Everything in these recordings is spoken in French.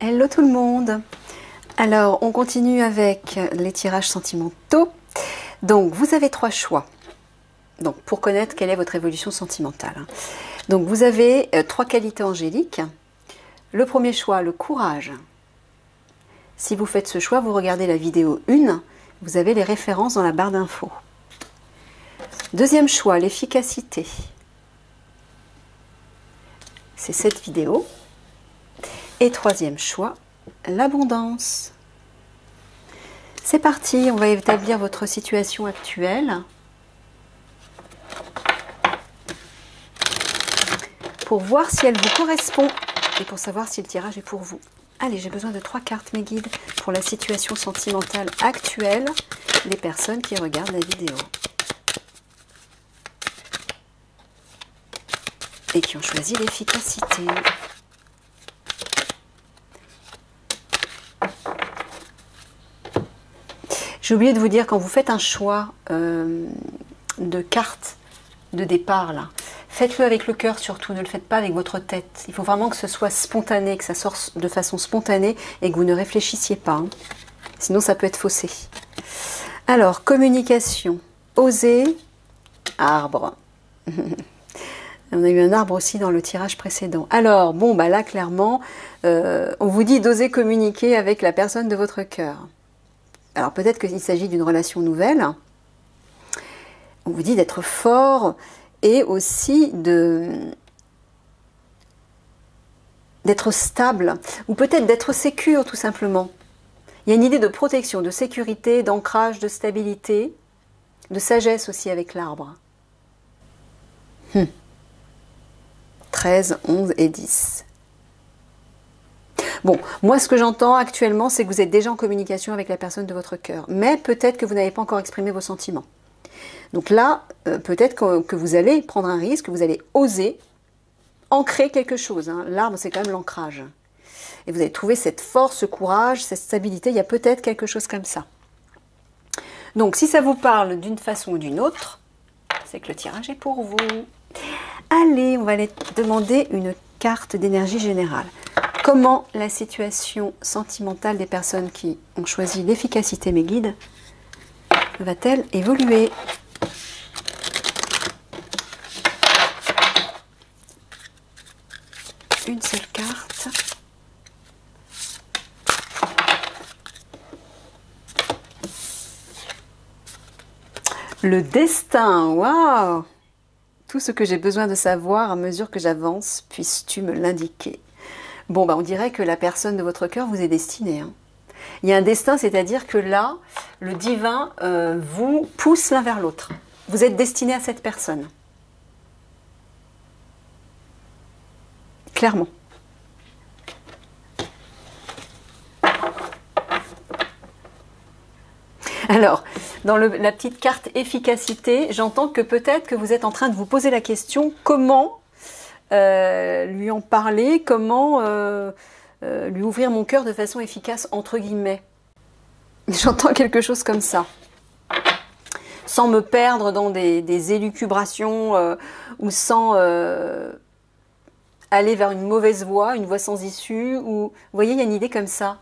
Hello tout le monde. Alors, on continue avec les tirages sentimentaux. Donc, vous avez 3 choix. Donc, pour connaître quelle est votre évolution sentimentale. Donc, vous avez 3 qualités angéliques. Le premier choix, le courage. Si vous faites ce choix, vous regardez la vidéo 1. Vous avez les références dans la barre d'infos. Deuxième choix, l'efficacité. C'est cette vidéo. Et troisième choix, l'abondance. C'est parti, on va établir votre situation actuelle pour voir si elle vous correspond et pour savoir si le tirage est pour vous. Allez, j'ai besoin de 3 cartes, mes guides, pour la situation sentimentale actuelle des personnes qui regardent la vidéo et qui ont choisi l'efficacité. J'ai oublié de vous dire, quand vous faites un choix de carte de départ, là, faites-le avec le cœur surtout, ne le faites pas avec votre tête. Il faut vraiment que ce soit spontané, que ça sorte de façon spontanée et que vous ne réfléchissiez pas. Hein. Sinon, ça peut être faussé. Alors, communication, oser, arbre. On a eu un arbre aussi dans le tirage précédent. Alors, bon, bah là, clairement, on vous dit d'oser communiquer avec la personne de votre cœur. Alors peut-être qu'il s'agit d'une relation nouvelle. On vous dit d'être fort et aussi d'être stable ou peut-être d'être sécure tout simplement. Il y a une idée de protection, de sécurité, d'ancrage, de stabilité, de sagesse aussi avec l'arbre. 13, 11 et 10. Bon, moi ce que j'entends actuellement, c'est que vous êtes déjà en communication avec la personne de votre cœur. Mais peut-être que vous n'avez pas encore exprimé vos sentiments. Donc là, peut-être que vous allez prendre un risque, que vous allez oser ancrer quelque chose. Hein. L'arbre, c'est quand même l'ancrage. Et vous allez trouver cette force, ce courage, cette stabilité. Il y a peut-être quelque chose comme ça. Donc si ça vous parle d'une façon ou d'une autre, c'est que le tirage est pour vous. Allez, on va aller demander une carte d'énergie générale. Comment la situation sentimentale des personnes qui ont choisi l'efficacité, mes guides, va-t-elle évoluer? Une seule carte. Le destin, waouh! Tout ce que j'ai besoin de savoir à mesure que j'avance, puisses-tu me l'indiquer? Bon, bah, on dirait que la personne de votre cœur vous est destinée. Hein. Il y a un destin, c'est-à-dire que là, le divin vous pousse l'un vers l'autre. Vous êtes destiné à cette personne. Clairement. Alors, dans la petite carte efficacité, j'entends que peut-être que vous êtes en train de vous poser la question comment lui en parler, comment lui ouvrir mon cœur de façon efficace, entre guillemets. J'entends quelque chose comme ça. Sans me perdre dans des élucubrations ou sans aller vers une mauvaise voie, une voie sans issue. Ou, vous voyez, il y a une idée comme ça.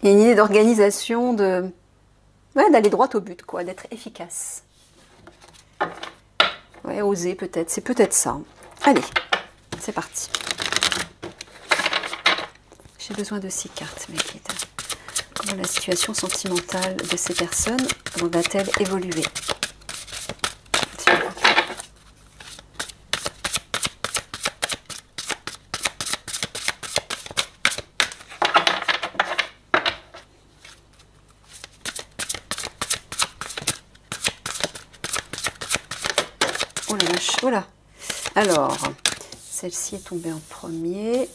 Il y a une idée d'organisation, d'aller droit au but, quoi, d'être efficace. Ouais, oser peut-être, c'est peut-être ça. Allez, c'est parti. J'ai besoin de 6 cartes, mes guides. Comment la situation sentimentale de ces personnes va-t-elle évoluer? Oh la vache, oh là. Alors, celle-ci est tombée en premier.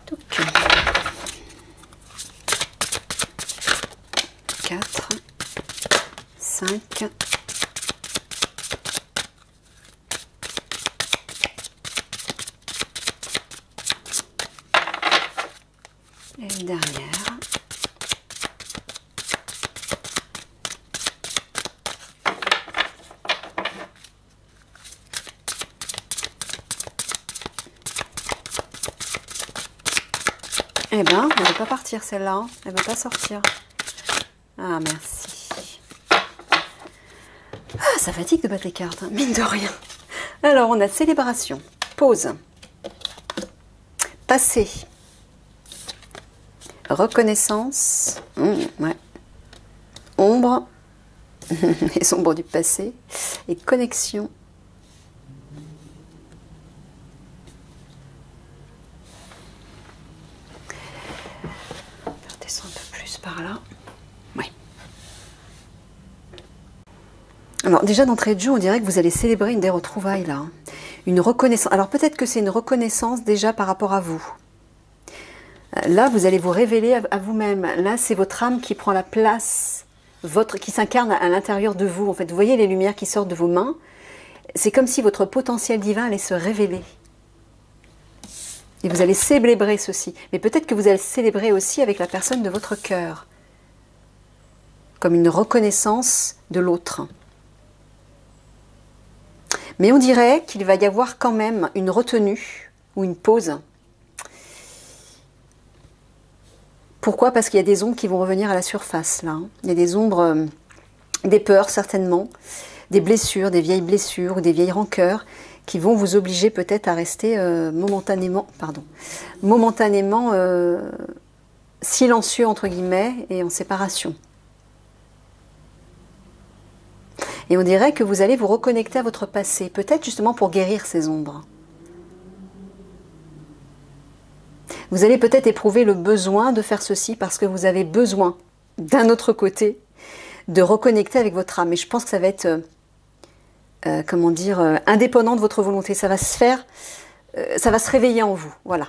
Donc, 4, 5, et une dernière. Eh ben, elle ne veut pas partir celle-là. Hein. Elle ne veut pas sortir. Ah, merci. Ah, ça fatigue de battre les cartes, hein, mine de rien. Alors, on a célébration, pause, passé, reconnaissance, ouais. Ombre, les ombres du passé, et connexion. Je redescends un peu plus par là. Ouais. Alors déjà d'entrée de jeu, on dirait que vous allez célébrer une des retrouvailles là. Une reconnaissance. Alors peut-être que c'est une reconnaissance déjà par rapport à vous. Là, vous allez vous révéler à vous-même. Là, c'est votre âme qui prend la place, qui s'incarne à l'intérieur de vous. En fait, vous voyez les lumières qui sortent de vos mains. C'est comme si votre potentiel divin allait se révéler. Et vous allez célébrer ceci. Mais peut-être que vous allez célébrer aussi avec la personne de votre cœur. Comme une reconnaissance de l'autre. Mais on dirait qu'il va y avoir quand même une retenue ou une pause. Pourquoi? Parce qu'il y a des ombres qui vont revenir à la surface, là. Il y a des ombres, des peurs, certainement, des blessures, des vieilles blessures ou des vieilles rancœurs qui vont vous obliger peut-être à rester momentanément silencieux, entre guillemets, et en séparation. Et on dirait que vous allez vous reconnecter à votre passé, peut-être justement pour guérir ces ombres. Vous allez peut-être éprouver le besoin de faire ceci parce que vous avez besoin, d'un autre côté, de reconnecter avec votre âme. Et je pense que ça va être, comment dire, indépendant de votre volonté. Ça va se faire, ça va se réveiller en vous. Voilà.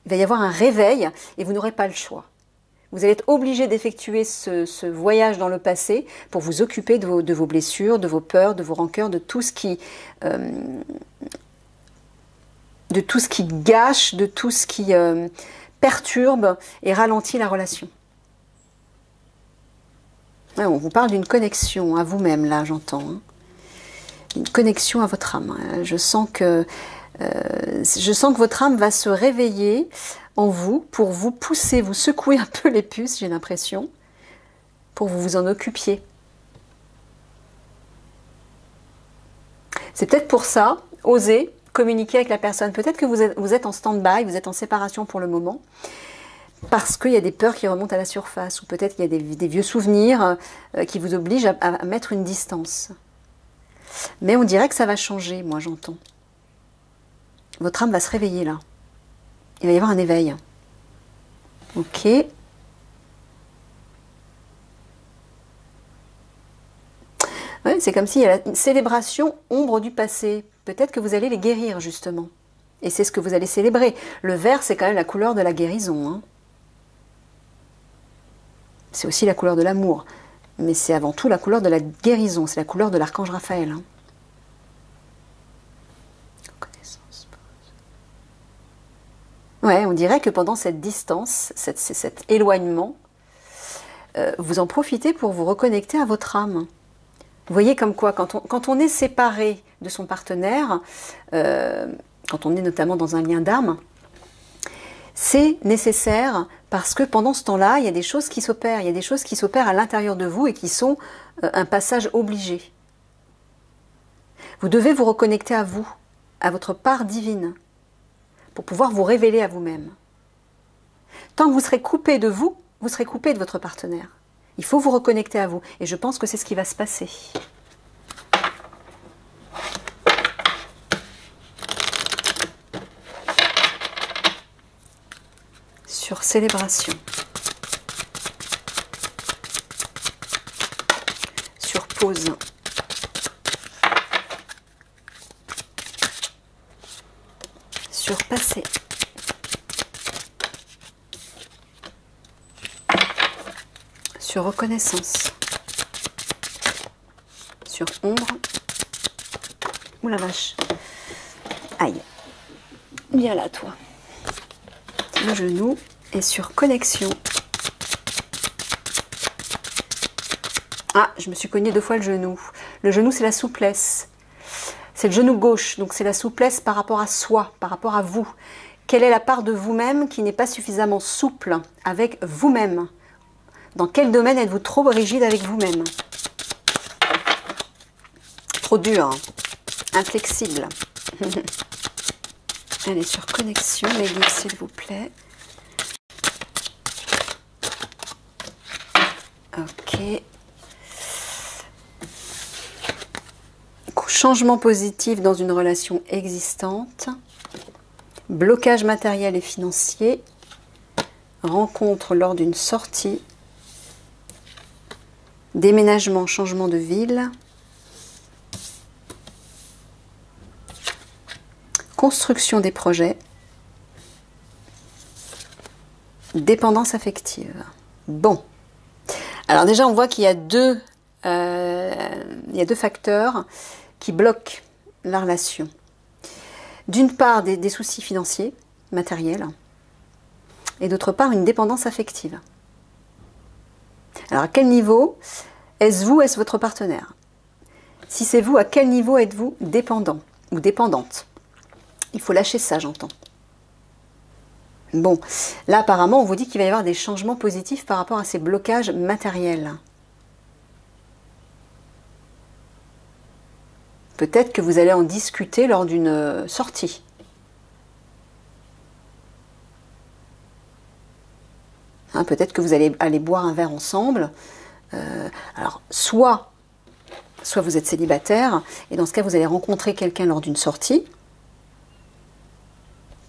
Il va y avoir un réveil et vous n'aurez pas le choix. Vous allez être obligé d'effectuer ce voyage dans le passé pour vous occuper de vos blessures, de vos peurs, de vos rancœurs, de tout ce qui gâche, de tout ce qui perturbe et ralentit la relation. Ouais, on vous parle d'une connexion à vous-même, là, j'entends. Hein. Une connexion à votre âme. Je sens que votre âme va se réveiller en vous pour vous pousser, vous secouer un peu les puces, j'ai l'impression, pour que vous vous en occupiez. C'est peut-être pour ça, osez communiquer avec la personne. Peut-être que vous êtes en stand-by, vous êtes en séparation pour le moment, parce qu'il y a des peurs qui remontent à la surface, ou peut-être qu'il y a des vieux souvenirs qui vous obligent à mettre une distance. Mais on dirait que ça va changer, moi j'entends. Votre âme va se réveiller là. Il va y avoir un éveil. Ok. Ouais, c'est comme s'il y a une célébration ombre du passé. Peut-être que vous allez les guérir justement. Et c'est ce que vous allez célébrer. Le vert, c'est quand même la couleur de la guérison. Hein. C'est aussi la couleur de l'amour. Mais c'est avant tout la couleur de la guérison. C'est la couleur de l'archange Raphaël. Hein. Ouais, on dirait que pendant cette distance, cet éloignement, vous en profitez pour vous reconnecter à votre âme. Vous voyez comme quoi, quand on est séparé de son partenaire, quand on est notamment dans un lien d'âme, c'est nécessaire parce que pendant ce temps-là, il y a des choses qui s'opèrent. Il y a des choses qui s'opèrent à l'intérieur de vous et qui sont un passage obligé. Vous devez vous reconnecter à vous, à votre part divine, pour pouvoir vous révéler à vous-même. Tant que vous serez coupé de vous, vous serez coupé de votre partenaire. Il faut vous reconnecter à vous. Et je pense que c'est ce qui va se passer. Sur célébration. Sur pause. Sur passé. Sur reconnaissance. Sur ombre. Ouh la vache. Aïe. Viens là, toi. Le genou. Et sur connexion. Ah, je me suis cogné 2 fois le genou. Le genou, c'est la souplesse. C'est le genou gauche, donc c'est la souplesse par rapport à soi, par rapport à vous. Quelle est la part de vous-même qui n'est pas suffisamment souple avec vous-même? Dans quel domaine êtes-vous trop rigide avec vous-même? Trop dur, hein. Inflexible. Allez, sur connexion, les guides, s'il vous plaît. Ok. Changement positif dans une relation existante. Blocage matériel et financier. Rencontre lors d'une sortie. Déménagement, changement de ville. Construction des projets. Dépendance affective. Bon. Alors déjà, on voit qu'il y a deux facteurs qui bloquent la relation. D'une part, des soucis financiers, matériels, et d'autre part, une dépendance affective. Alors, à quel niveau est-ce vous, est-ce votre partenaire? Si c'est vous, à quel niveau êtes-vous dépendant ou dépendante? Il faut lâcher ça, j'entends. Bon, là, apparemment, on vous dit qu'il va y avoir des changements positifs par rapport à ces blocages matériels. Peut-être que vous allez en discuter lors d'une sortie. Hein, peut-être que vous allez aller boire un verre ensemble. Alors, soit vous êtes célibataire, et dans ce cas, vous allez rencontrer quelqu'un lors d'une sortie.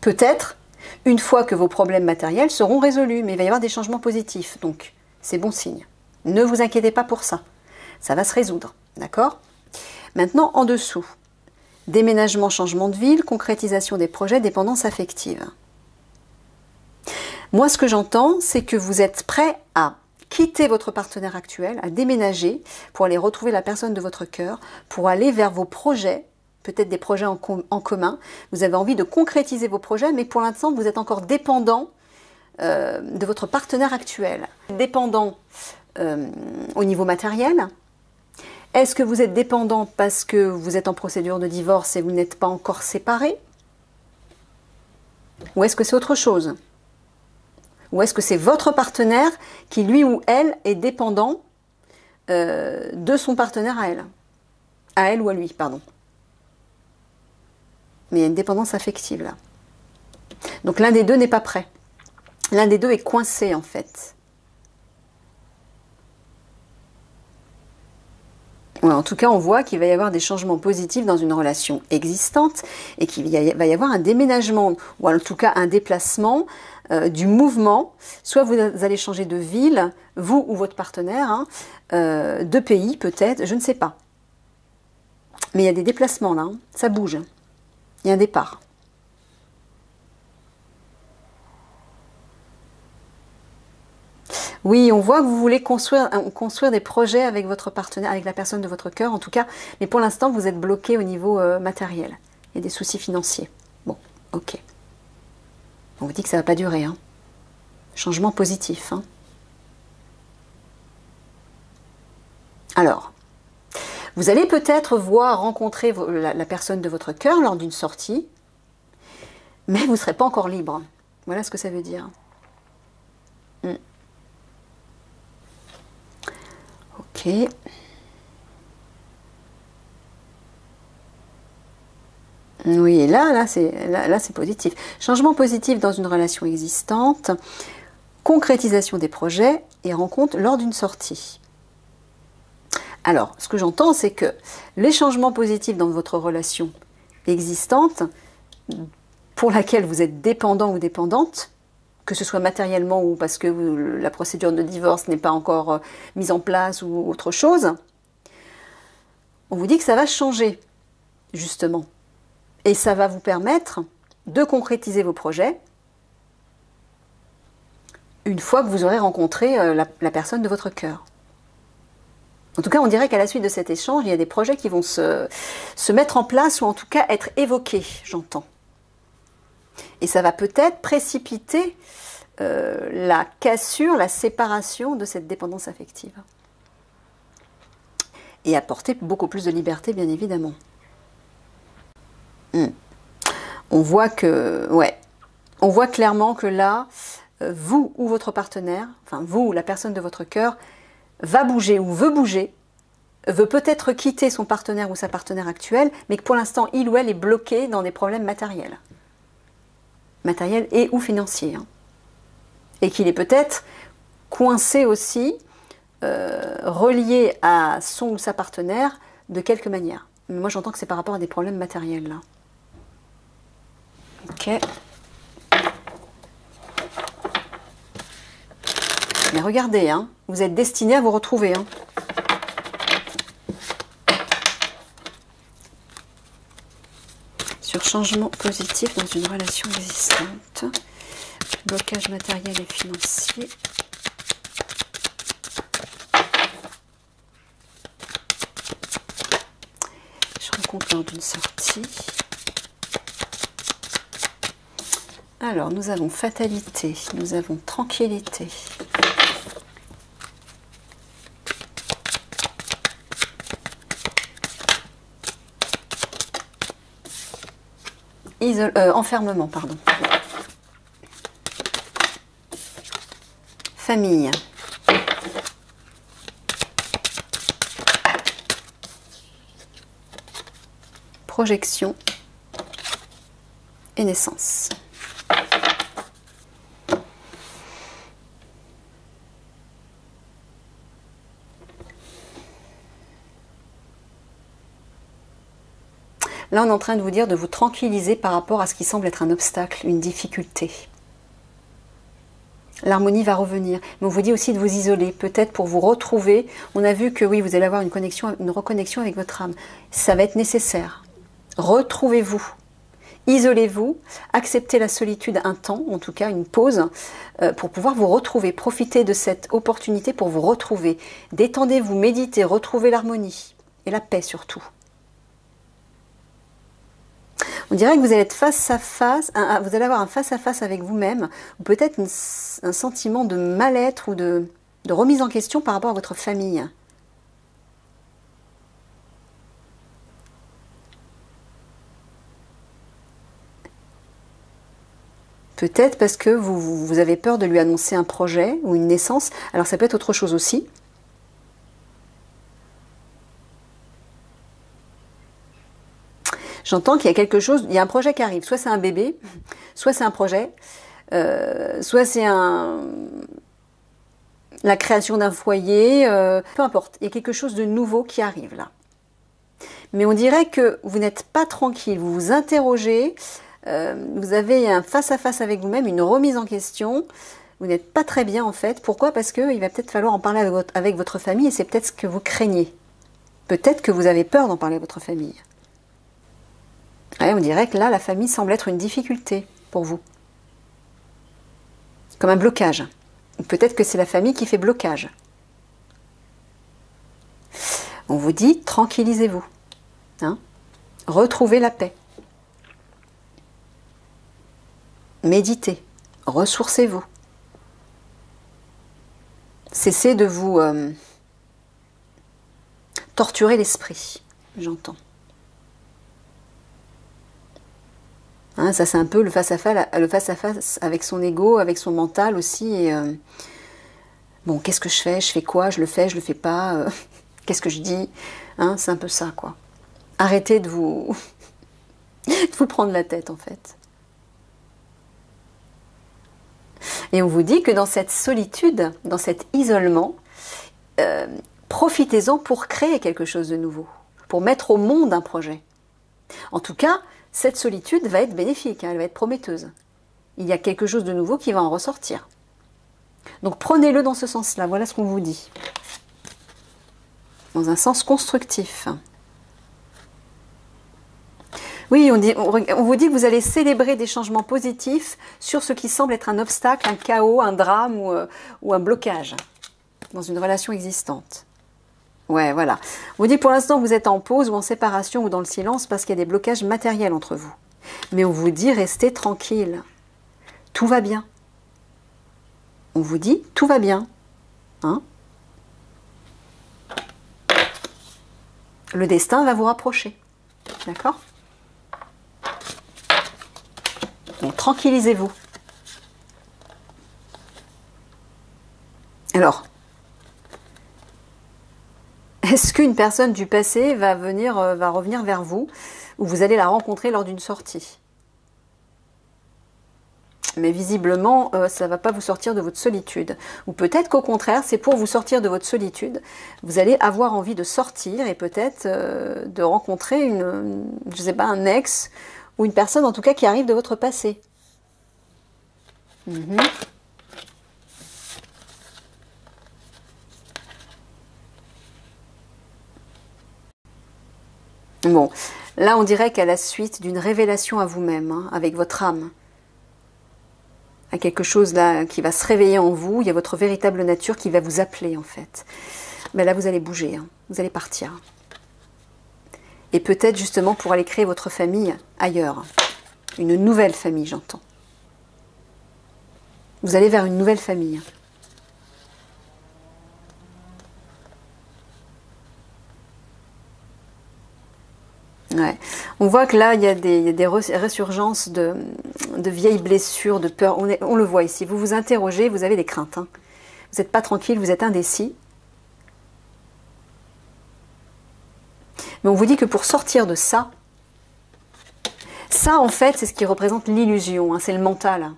Peut-être, une fois que vos problèmes matériels seront résolus, mais il va y avoir des changements positifs. Donc, c'est bon signe. Ne vous inquiétez pas pour ça. Ça va se résoudre, d'accord ? Maintenant, en dessous, déménagement, changement de ville, concrétisation des projets, dépendance affective. Moi, ce que j'entends, c'est que vous êtes prêt à quitter votre partenaire actuel, à déménager pour aller retrouver la personne de votre cœur, pour aller vers vos projets, peut-être des projets en commun. Vous avez envie de concrétiser vos projets, mais pour l'instant, vous êtes encore dépendant de votre partenaire actuel. Dépendant au niveau matériel. Est-ce que vous êtes dépendant parce que vous êtes en procédure de divorce et vous n'êtes pas encore séparés? Ou est-ce que c'est autre chose? Ou est-ce que c'est votre partenaire qui, lui ou elle, est dépendant de son partenaire à elle? À elle ou à lui, pardon. Mais il y a une dépendance affective là. Donc l'un des deux n'est pas prêt. L'un des deux est coincé en fait. Ouais, en tout cas, on voit qu'il va y avoir des changements positifs dans une relation existante et qu'il va y avoir un déménagement ou en tout cas un déplacement du mouvement. Soit vous allez changer de ville, vous ou votre partenaire, hein, de pays peut-être, je ne sais pas. Mais il y a des déplacements là, hein, ça bouge. Il y a un départ. Oui, on voit que vous voulez construire des projets avec votre partenaire, avec la personne de votre cœur en tout cas, mais pour l'instant vous êtes bloqué au niveau matériel. Il y a des soucis financiers. Bon, ok. On vous dit que ça ne va pas durer. Hein. Changement positif. Hein. Alors, vous allez peut-être rencontrer la personne de votre cœur lors d'une sortie, mais vous ne serez pas encore libre. Voilà ce que ça veut dire. Ok. Oui, et là c'est positif. Changement positif dans une relation existante, concrétisation des projets et rencontre lors d'une sortie. Alors, ce que j'entends, c'est que les changements positifs dans votre relation existante, pour laquelle vous êtes dépendant ou dépendante, que ce soit matériellement ou parce que la procédure de divorce n'est pas encore mise en place ou autre chose, on vous dit que ça va changer, justement. Et ça va vous permettre de concrétiser vos projets une fois que vous aurez rencontré la personne de votre cœur. En tout cas, on dirait qu'à la suite de cet échange, il y a des projets qui vont se mettre en place ou en tout cas être évoqués, j'entends. Et ça va peut-être précipiter la cassure, la séparation de cette dépendance affective. Et apporter beaucoup plus de liberté, bien évidemment. On voit que, ouais, On voit clairement que là, vous ou votre partenaire, enfin vous ou la personne de votre cœur, va bouger ou veut bouger, veut peut-être quitter son partenaire ou sa partenaire actuelle, mais que pour l'instant, il ou elle est bloqué dans des problèmes matériels. Matériels et ou financiers. Hein. Et qu'il est peut-être coincé aussi, relié à son ou sa partenaire de quelque manière. Mais moi, j'entends que c'est par rapport à des problèmes matériels, là. Ok. Mais regardez, hein, vous êtes destiné à vous retrouver. Hein. Sur changement positif dans une relation existante. Blocage matériel et financier. Je rencontre lors d'une sortie. Alors, nous avons fatalité, nous avons tranquillité. Enfermement, pardon. Famille. Projection et naissance. Là, on est en train de vous dire de vous tranquilliser par rapport à ce qui semble être un obstacle, une difficulté. L'harmonie va revenir. Mais on vous dit aussi de vous isoler, peut-être pour vous retrouver. On a vu que oui, vous allez avoir une connexion, une reconnexion avec votre âme. Ça va être nécessaire. Retrouvez-vous. Isolez-vous. Acceptez la solitude un temps, en tout cas une pause, pour pouvoir vous retrouver. Profitez de cette opportunité pour vous retrouver. Détendez-vous, méditez, retrouvez l'harmonie. Et la paix surtout. On dirait que vous allez être face à face, vous allez avoir un face à face avec vous-même, ou peut-être un sentiment de mal-être ou de remise en question par rapport à votre famille. Peut-être parce que vous avez peur de lui annoncer un projet ou une naissance. Alors ça peut être autre chose aussi. J'entends qu'il y a quelque chose, il y a un projet qui arrive. Soit c'est un bébé, soit c'est un projet, soit c'est la création d'un foyer, peu importe. Il y a quelque chose de nouveau qui arrive là. Mais on dirait que vous n'êtes pas tranquille, vous vous interrogez, vous avez un face-à-face avec vous-même, une remise en question. Vous n'êtes pas très bien en fait. Pourquoi? Parce qu'il va peut-être falloir en parler avec votre famille et c'est peut-être ce que vous craignez. Peut-être que vous avez peur d'en parler à votre famille. Ouais, on dirait que là, la famille semble être une difficulté pour vous. Comme un blocage. Peut-être que c'est la famille qui fait blocage. On vous dit, tranquillisez-vous. Hein? Retrouvez la paix. Méditez. Ressourcez-vous. Cessez de vous torturer l'esprit, j'entends. Hein, ça c'est un peu le face-à-face avec son ego, avec son mental aussi. Et, bon, qu'est-ce que je fais? Je fais quoi? Je le fais pas? Qu'est-ce que je dis? Hein, c'est un peu ça, quoi. Arrêtez de vous, de vous prendre la tête, en fait. Et on vous dit que dans cette solitude, dans cet isolement, profitez-en pour créer quelque chose de nouveau, pour mettre au monde un projet. En tout cas, cette solitude va être bénéfique, hein, elle va être prometteuse. Il y a quelque chose de nouveau qui va en ressortir. Donc prenez-le dans ce sens-là, voilà ce qu'on vous dit. Dans un sens constructif. Oui, on vous dit que vous allez célébrer des changements positifs sur ce qui semble être un obstacle, un chaos, un drame ou un blocage dans une relation existante. Ouais, voilà. On vous dit pour l'instant vous êtes en pause ou en séparation ou dans le silence parce qu'il y a des blocages matériels entre vous. Mais on vous dit restez tranquille. Tout va bien. On vous dit tout va bien. Hein? Le destin va vous rapprocher. D'accord? Donc tranquillisez-vous. Alors, est-ce qu'une personne du passé va revenir vers vous, ou vous allez la rencontrer lors d'une sortie? Mais visiblement, ça ne va pas vous sortir de votre solitude. Ou peut-être qu'au contraire, c'est pour vous sortir de votre solitude. Vous allez avoir envie de sortir et peut-être de rencontrer je sais pas, un ex ou une personne en tout cas qui arrive de votre passé. Bon, là on dirait qu'à la suite d'une révélation à vous-même, hein, avec votre âme, à quelque chose là qui va se réveiller en vous, il y a votre véritable nature qui va vous appeler en fait. Mais là vous allez bouger, hein, vous allez partir. Et peut-être justement pour aller créer votre famille ailleurs. Une nouvelle famille, j'entends. Vous allez vers une nouvelle famille. Ouais. On voit que là, il y a des résurgences de vieilles blessures, de peur. On le voit ici. Vous vous interrogez, vous avez des craintes. Hein. Vous n'êtes pas tranquille, vous êtes indécis. Mais on vous dit que pour sortir de ça, en fait, c'est ce qui représente l'illusion. Hein, c'est le mental.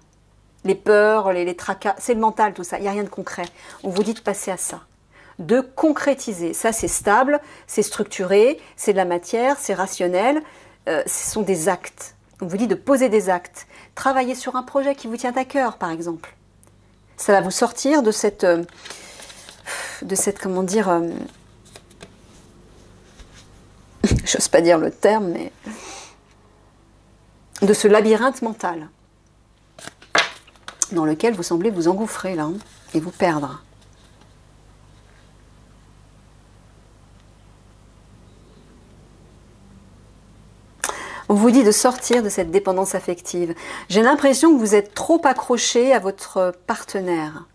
Les peurs, les tracas, c'est le mental, tout ça. Il n'y a rien de concret. On vous dit de passer à ça. De concrétiser. Ça, c'est stable, c'est structuré, c'est de la matière, c'est rationnel. Ce sont des actes. On vous dit de poser des actes. Travailler sur un projet qui vous tient à cœur, par exemple. Ça va vous sortir de cette comment dire, j'ose pas dire le terme, mais de ce labyrinthe mental dans lequel vous semblez vous engouffrer là, hein, et vous perdre. On vous dit de sortir de cette dépendance affective. J'ai l'impression que vous êtes trop accroché à votre partenaire.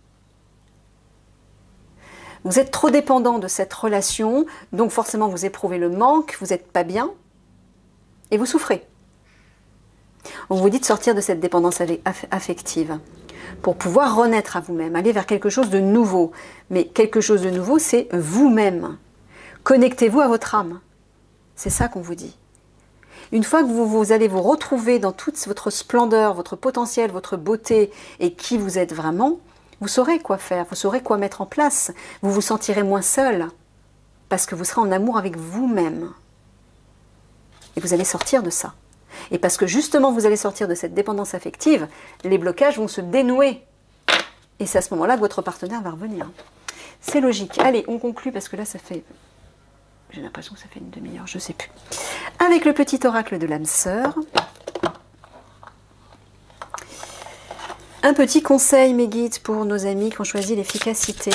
Vous êtes trop dépendant de cette relation, donc forcément vous éprouvez le manque, vous n'êtes pas bien, et vous souffrez. On vous dit de sortir de cette dépendance affective pour pouvoir renaître à vous-même, aller vers quelque chose de nouveau. Mais quelque chose de nouveau, c'est vous-même. Connectez-vous à votre âme. C'est ça qu'on vous dit. Une fois que vous allez vous retrouver dans toute votre splendeur, votre potentiel, votre beauté et qui vous êtes vraiment, vous saurez quoi faire, vous saurez quoi mettre en place. Vous vous sentirez moins seul parce que vous serez en amour avec vous-même. Et vous allez sortir de ça. Et parce que justement vous allez sortir de cette dépendance affective, les blocages vont se dénouer. Et c'est à ce moment-là que votre partenaire va revenir. C'est logique. Allez, on conclut parce que là ça fait... J'ai l'impression que ça fait une demi-heure, je ne sais plus. Avec le petit oracle de l'âme sœur. Un petit conseil, mes guides, pour nos amis qui ont choisi l'efficacité.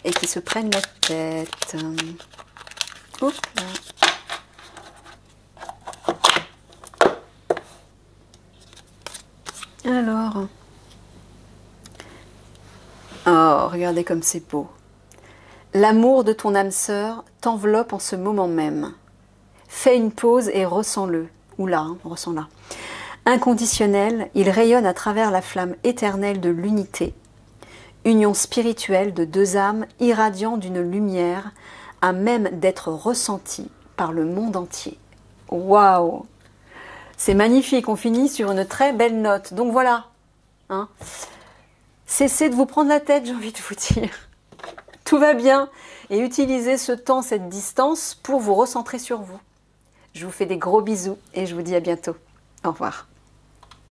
Et qui se prennent la tête. Hop là. Alors... Oh, regardez comme c'est beau. L'amour de ton âme sœur t'enveloppe en ce moment même. Fais une pause et ressens-le. Oula, hein, ressens-la. Inconditionnel, il rayonne à travers la flamme éternelle de l'unité. Union spirituelle de deux âmes irradiant d'une lumière à même d'être ressentie par le monde entier. Waouh! C'est magnifique, on finit sur une très belle note. Donc voilà, hein. Cessez de vous prendre la tête, j'ai envie de vous dire. Tout va bien. Et utilisez ce temps, cette distance pour vous recentrer sur vous. Je vous fais des gros bisous et je vous dis à bientôt. Au revoir.